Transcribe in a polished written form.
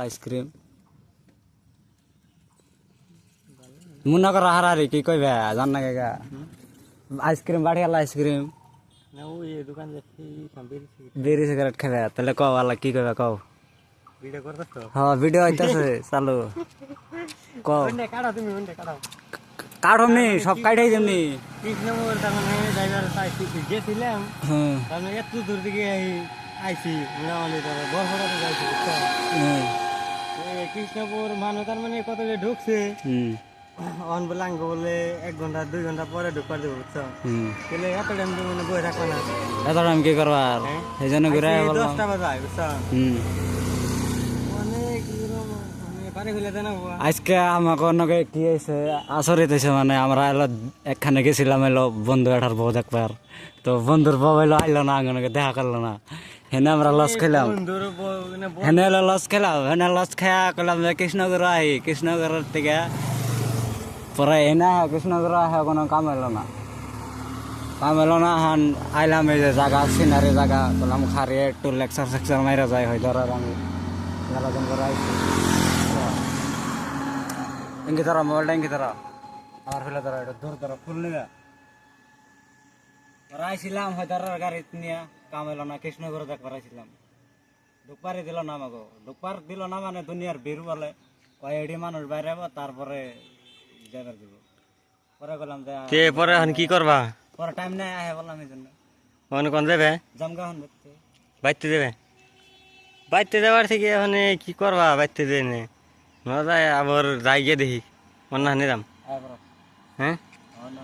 ice cream Munna করা হারারি কি কইবে জান না গা আইসক্রিম বাড়ি আলা আইসক্রিম না ওই দোকান যাচ্ছি বিড়ি সিগারেট খাবে তাহলে কও আলা কি কইবে কও ভিডিও করতেছ হ্যাঁ ভিডিও হইতাছে চালু কও ওন্ডে কাটো তুমি ওন্ডে কাটো কাঠমনি সব কাটাই দেমনি কৃষ্ণনগর তার মানে ড্রাইভার সাইছি গেছিলাম হুম আমি একটু দূর থেকে আইছি না মানে বড় যাইছি কৃষ্ণপুর মানুষ তার মানে কত ঢুকছে অন বলে আঙ্গ বলে 1 ঘন্টা 2 ঘন্টা পরে ঢুকবার দেবো বুঝছো তাহলে এত টাইম মানে বই রাখবো না এত টাইম কি করবার এই জন্য ঘুরে 10টা বাজায় বুঝছো অনেক মানে পারে ফেলে দেন আজকে আমাকে অন্যকে কি হয়েছে আচরিত হয়েছে মানে আমরা এলো একখানে গেছিলাম এলো বন্ধু এটার বউ দেখবার তো বন্ধুর বউ এলো আইলো না আঙ্গনকে দেখা করলো না হেনে আমরা লস খেলাম হেনে এলো লস খেলাম হেনে লস খেয়া করলাম যে কৃষ্ণগর আই কৃষ্ণগরের থেকে পরে এনে কৃষ্ণগর আহে কোনো কাম এলো না হান আইলাম এই যে জায়গা সিনারি জায়গা বললাম খারিয়ে একটু লেকচার সেকচার মাইরা যায় হয়তো আর আমি মেলাজন করে আইছি ইঙ্গি ধরো মোবাইলটা ইঙ্গি ধরো আমার ফেলে ধরো এটা দূর ধরো ফুল নিবে আইছিলাম হয়তো গাড়ি নিয়ে কাম এলো না কৃষ্ণগর দেখবার আইছিলাম ঢুকপারি দিল না আমাকে ঢুকপার দিল না মানে দুনিয়ার ভিড় বলে কয়েকটি মানুষ বাইরে যাবো তারপরে যাবার দিব পরে বললাম যে পরে এখন কি করবা পরে টাইম নাই আহে বললাম এই জন্য এখন কোন যাবে জমগা হন দেখতে বাইতে দেবে বাইতে দেওয়ার থেকে এখন কি করবা বাইতে দেয় না না যায় আবার যাই গিয়ে দেখি অন্য হানি দাম আয় বড় হ্যাঁ অন্য